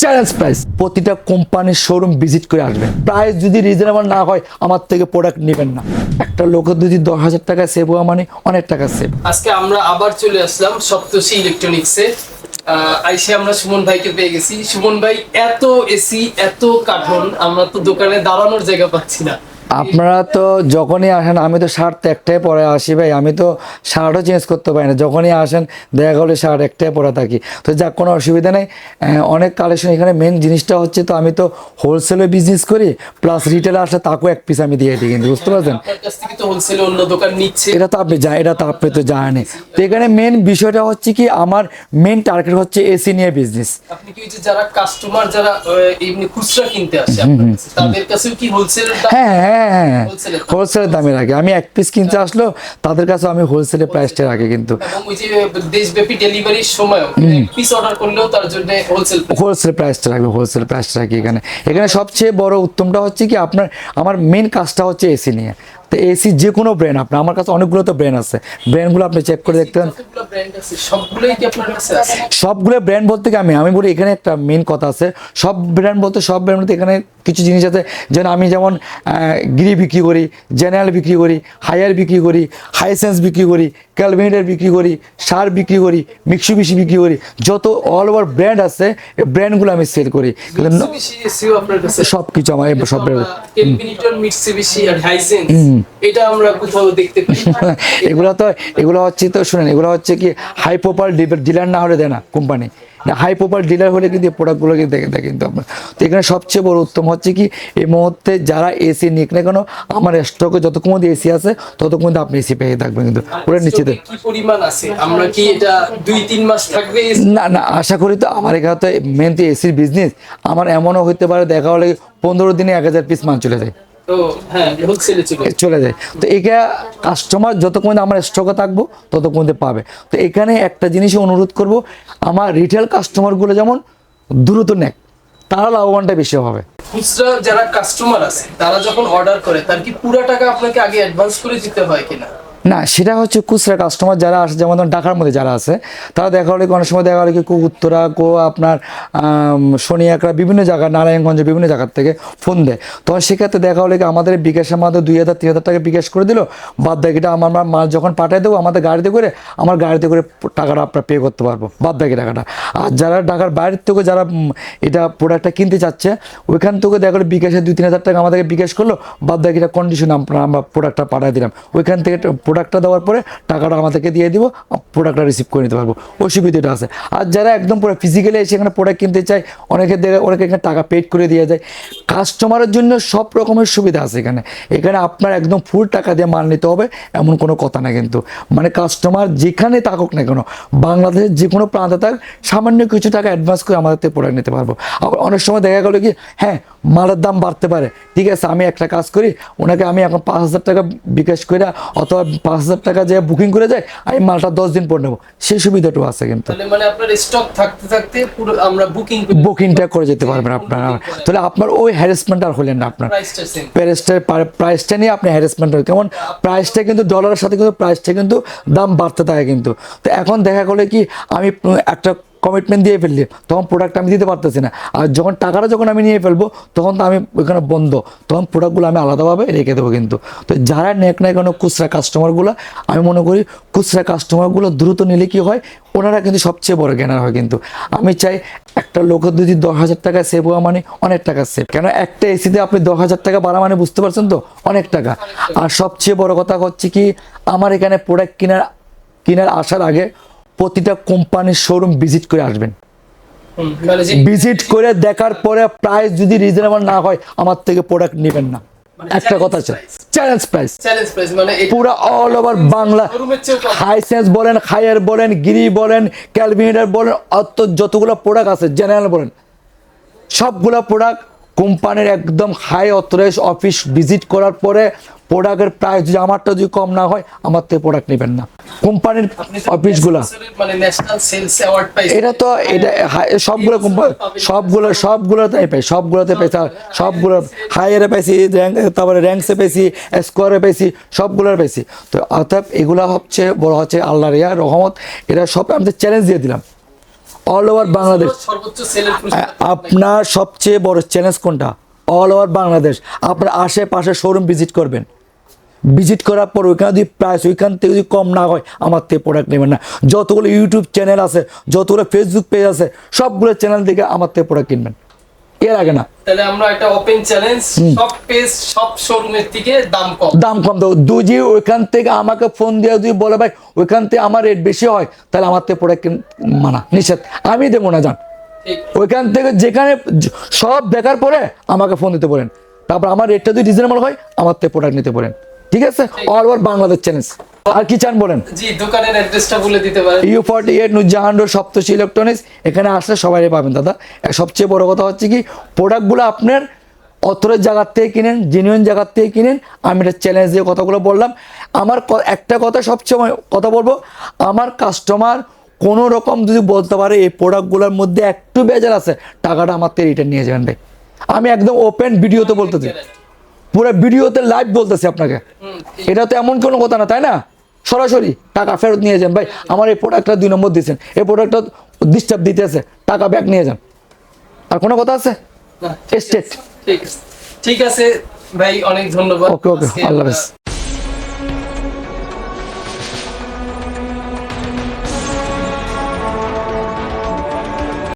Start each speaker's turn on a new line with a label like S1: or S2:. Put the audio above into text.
S1: Challenge price. প্রতিটা কোম্পানির showroom visit করে আসবেন। প্রাইস যদি রিজনেবল না হয় আমার থেকে প্রোডাক্ট নেবেন না। একটা লোকের যদি 10,000 টাকা সেভ হওয়া মানে অনেক টাকা সেভ।
S2: আজকে আমরা আবার চলে আসলাম সপ্তর্ষি ইলেকট্রনিক্সে। আইসে আমরা সুমন ভাইকে পেয়ে গেছি। সুমন ভাই, এত এসি এত কার্টন, আমরা তো দোকানে দাঁড়ানোর জায়গা পাচ্ছি না।
S1: আপনারা তো যখনই আসেন, আমি তো শার্ট একটাই পরে আসি ভাই, আমি তো শার্টও চেঞ্জ করতে পারি না। যখনই আসেন দেখা গেলে শার্ট একটাই পরে থাকি, তো যাক কোনো অসুবিধা নেই। অনেক কালেকশন এখানে। মেন জিনিসটা হচ্ছে তো আমি তো হোলসেলে বিজনেস করি, প্লাস রিটেলে আসলে তাকেও এক পিস আমি দিয়ে দিই, কিন্তু বুঝতে পারছেন।
S2: আপনার কাছ থেকে তো হোলসেলে অন্য দোকান নিচ্ছে।
S1: এটা তো আপনি তো জানেন। তো এখানে মেন বিষয়টা হচ্ছে কি, আমার মেন টার্গেট হচ্ছে এসি নিয়ে বিজনেস।
S2: আপনি কি যে যারা কাস্টমার যারা এমনি খুচরা কিনতে আসে আপনার কাছে, তাদের কাছেও কি হোলসেলের দাম?
S1: হ্যাঁ, হোলসেলের দামে রাখি। আমি এক পিস কিনতে আসলো তাদের কাছে আমি হোলসেলের প্রাইসটা রাখি কিন্তু।
S2: এবং ওই যে দেশব্যাপী ডেলিভারির সময় পিস অর্ডার করলেও তার জন্য
S1: হোলসেল প্রাইসটা রাখি এখানে। এখানে সবচেয়ে বড় উত্তমটা হচ্ছে কি, আমার মেন কাজটা হচ্ছে এসি নিয়ে। তো এসি যে কোনো ব্র্যান্ড, আমার কাছে অনেকগুলো তো ব্র্যান্ড আছে, ব্র্যান্ডগুলো আপনি চেক করে দেখতে পারেন। সবগুলো ব্র্যান্ড বলতে কি আমি বলি, এখানে একটা মেন কথা আছে। সব ব্র্যান্ড বলতে এখানে কিছু জিনিস আছে। যেমন আমি গিরি বিক্রি করি, জেনারেল বিক্রি করি, হায়ার বিক্রি করি, হাইসেন্স বিক্রি করি, ক্যালভিনের বিক্রি করি, সার বিক্রি করি, মিক্সুবিশি বিক্রি করি। যত অল ওভার ব্র্যান্ড আছে এই ব্র্যান্ডগুলো আমি সেল করি। সব কিছু আমার সব ব্র্যান্ড।
S2: এটা আমরা কোথাও দেখতে পাই।
S1: এগুলো হচ্ছে তো শুনেন, এগুলো হচ্ছে কি হাই প্রোফাইল ডিলার না হলে দেয় না কোম্পানি। হাই প্রোফাইল ডিলার হলে কিন্তু প্রোডাক্টগুলোকে দেখে কিন্তু আপনার। তো এখানে সবচেয়ে বড় উত্তম হচ্ছে কি, এই মুহূর্তে যারা এসি নিক না কেন, আমার স্টকে যতক্ষণ মধ্যে এসি আছে ততক্ষণ আপনি এসি পেয়ে থাকবেন কিন্তু পুরো নিশ্চিত।
S2: কি পরিমাণ আছে? আমরা কি এটা 2-3 মাস থাকবে?
S1: না, আশা করি তো। আমার এখানে তো মেন তো এসির বিজনেস। আমার এমনও হইতে পারে দেখা হলে 15 দিনে 1000 পিস মাল চলে যায়। চলে যায়। তো এটা কাস্টমার যতক্ষণ আমার স্টকে থাকবো ততক্ষণ পাবে। তো এখানে একটা জিনিসই অনুরোধ করব, আমার রিটেল কাস্টমারগুলো যেমন দ্রুত নেয়, তারা লাভবানটা বেশি হবে।
S2: খুচরা যারা কাস্টমার আছে তারা যখন অর্ডার করে, তার কি পুরো টাকা আপনাকে আগে অ্যাডভান্স করে দিতে হয় কিনা?
S1: না, সেটা হচ্ছে খুচরা কাস্টমার যারা আসে, যেমন ঢাকার মধ্যে যারা আছে, তারা দেখা হলে অনেক সময় দেখা হলে কি উত্তরা আপনার শনিয়াকড়া বিভিন্ন জায়গা, নারায়ণগঞ্জ বিভিন্ন জায়গার থেকে ফোন দেয়। তখন সেক্ষেত্রে দেখা হলে কি আমাদের বিকাশের মাধ্যমে 2,000-3,000 টাকা বিকাশ করে দিল, বাদ বাকিটা আমার মাল যখন পাঠিয়ে দেবো আমাদের গাড়িতে করে, আমার গাড়িতে করে টাকাটা আপনার পে করতে পারবো, বাদ বাকি টাকাটা। আর যারা ঢাকার বাইরের থেকে যারা এটা প্রোডাক্টটা কিনতে চাচ্ছে, ওইখান থেকে দেখা হলে বিকাশে 2-3,000 টাকা আমাদেরকে বিকাশ করলো, বাদ বাকিটা কন্ডিশন আমরা প্রোডাক্টটা পাঠিয়ে দিলাম। ওইখান থেকে প্রোডাক্টটা দেওয়ার পরে টাকাটা আমাদেরকে দিয়ে দিব, প্রোডাক্টটা রিসিভ করে নিতে পারবো। ওই সুবিধাটা আছে। আর যারা একদম পুরো ফিজিক্যালি এসে এখানে প্রোডাক্ট কিনতে চায়, অনেকে এখানে টাকা পেড করে দিয়ে যায়। কাস্টমারের জন্য সব রকমের সুবিধা আছে এখানে আপনার একদম ফুল টাকা দিয়ে মাল নিতে হবে এমন কোনো কথা না কিন্তু। মানে কাস্টমার যেখানে থাকুক না কেন, বাংলাদেশের যে কোনো প্রান্তে থাক, সামান্য কিছু টাকা অ্যাডভান্স করে আমাদের থেকে প্রোডাক্ট নিতে পারবো। আবার অনেক সময় দেখা গেলো কি, হ্যাঁ মালের দাম বাড়তে পারে, ঠিক আছে, আমি একটা কাজ করি, ওনাকে আমি এখন 5,000 টাকা বিকাশ করে অথবা 5,000 টাকা যে বুকিং করে যায়, আমি মালটা 10 দিন পর নেবো, সেই সুবিধাটাও আছে কিন্তু।
S2: মানে আপনার স্টক থাকতে থাকতে পুরো আমরা
S1: বুকিংটা করে যেতে পারবেন আপনারা। তাহলে আপনার ওই হ্যারাসমেন্ট আর হলেন না। আপনার প্রাইসটা নিয়ে আপনি হ্যারাসমেন্ট হয়, কেমন প্রাইসটা কিন্তু ডলারের সাথে কিন্তু প্রাইসটা কিন্তু দাম বাড়তে থাকে কিন্তু। তো এখন দেখা গেলো কি, আমি একটা কমিটমেন্ট দিয়ে ফেললি, তখন প্রোডাক্ট আমি দিতে পারতেছি না। আর যখন আমি নিয়ে ফেলবো, তখন তো আমি ওইখানে বন্ধ, তখন প্রোডাক্টগুলো আমি আলাদাভাবে রেখে দেবো কিন্তু। তো যারা নেক না কেন খুচরা কাস্টমারগুলো, আমি মনে করি খুচরা কাস্টমারগুলো দ্রুত নিলে কি হয়, ওনারা কিন্তু সবচেয়ে বড় জ্ঞানার হয় কিন্তু। আমি চাই একটা লোকের যদি 10,000 টাকা সেভ হওয়া মানে অনেক টাকা সেভ। কেন একটা এসিতে আপনি 10,000 টাকা বাড়া মানে বুঝতে পারছেন তো, অনেক টাকা। আর সবচেয়ে বড় কথা হচ্ছে কি, আমার এখানে প্রোডাক্ট কেনার আসার আগে প্রতিটা কোম্পানির শোরুম ভিজিট করে আসবেন। ভিজিট করে দেখার পরে প্রাইস যদি রিজনেবল না হয় আমার থেকে প্রোডাক্ট নেবেন না। একটা কথা আছে, চ্যালেঞ্জ প্রাইস।
S2: মানে
S1: পুরো অল ওভার বাংলা, হাইসেন্স বলেন, হায়ার বলেন, গিরি বলেন, ক্যালভিনের বলেন, যতগুলো প্রোডাক্ট আছে, জেনারেল বলেন, সবগুলো প্রোডাক্ট কোম্পানির একদম হাই অথরাইজ অফিস ভিজিট করার পরে প্রোডাক্টের প্রাইস যদি আমারটা যদি কম না হয়, আমার থেকে প্রোডাক্ট নেবেন না। কোম্পানির অফিসগুলো এটা তো এটা সবগুলো কোম্পানি সবগুলোতেই পাই, সবগুলোতে পাইছি, সবগুলো হায়ারে পাইছি, তারপরে র্যাঙ্কসে পাইছি, স্কোয়ারে পাইছি, সবগুলোর পাইছি। তো অর্থাৎ এগুলো হচ্ছে বড় হচ্ছে আল্লাহর রহমত। এরা সব আমি চ্যালেঞ্জ দিয়ে দিলাম, অল ওভার বাংলাদেশ।
S2: সর্বোচ্চ সেলের পুরস্কার
S1: আপনার সবচেয়ে বড় চ্যালেঞ্জ কোনটা? অল ওভার বাংলাদেশ আপনার আশেপাশে শোরুম ভিজিট করবেন, ভিজিট করার পর ওইখানে যদি প্রাইস ওইখান থেকে যদি কম না হয় আমার থেকে প্রোডাক্ট নেবেন না। যতগুলো ইউটিউব চ্যানেল আছে, যতগুলো ফেসবুক পেজ আছে, সবগুলো চ্যানেল থেকে আমার থেকে প্রোডাক্ট কিনবেন, এর আগে না।
S2: তাহলে আমরা একটা ওপেন চ্যালেঞ্জ, সব পেজ সব শোরুমের থেকে দাম কম।
S1: দাম কম দাও, যদি ওইখান থেকে আমাকে ফোন দিয়ে যদি বলে ভাই ওইখান থেকে আমার রেট বেশি হয়, তাহলে আমার থেকে প্রোডাক্ট মানা নিষেধ, আমি দেবো না। যান
S2: ঠিক
S1: ওইখান থেকে যেখানে সব দেখার পরে আমাকে ফোন দিতে পারেন, তারপর আমার রেটটা যদি রিজনেবল হয় আমার থেকে প্রোডাক্ট নিতে পারেন। ঠিক আছে, অল ওভার বাংলাদেশ চ্যালেঞ্জ। আর কি চান বলেন?
S2: জি, দোকানের অ্যাড্রেসটা বলে দিতে পারেন।
S1: U48 নুরজাহান রোড, সপ্তর্ষি ইলেকট্রনিক্স। এখানে আসলে সবাই পাবেন দাদা। আর সবচেয়ে বড় কথা হচ্ছে কি, প্রোডাক্টগুলো আপনার অথরের জায়গার থেকে কিনেন, জেনুইন জায়গার থেকে কিনেন। আমি এটা চ্যালেঞ্জ দিয়ে কথাগুলো বললাম। আমার একটা কথা সবচেয়ে কথা বলবো, আমার কাস্টমার কোনো রকম যদি বলতে পারে এই প্রোডাক্টগুলোর মধ্যে একটু বেজার আছে, টাকাটা আমার থেকে রিটার্ন নিয়ে যাবেন ভাই। আমি একদম ওপেন ভিডিওতে বলতেছি, পুরো ভিডিওতে লাইভ বলতেছি আপনাকে। এটা তো এমন কোনো কথা না, তাই না? সরাসরি টাকা ফেরত নিয়ে যান ভাই। আমার এই প্রোডাক্টটা 2 নম্বর দিয়েছেন, এই প্রোডাক্টটা ডিস্টার্ব দিতেছে, টাকা ব্যাক নিয়ে যান। আর কোনো কথা আছে?
S2: না,
S1: স্টেট।
S2: ঠিক আছে ভাই, অনেক ধন্যবাদ।
S1: ওকে,
S2: আজকে
S1: আল্লাহ
S2: আমরা
S1: হাফেজ।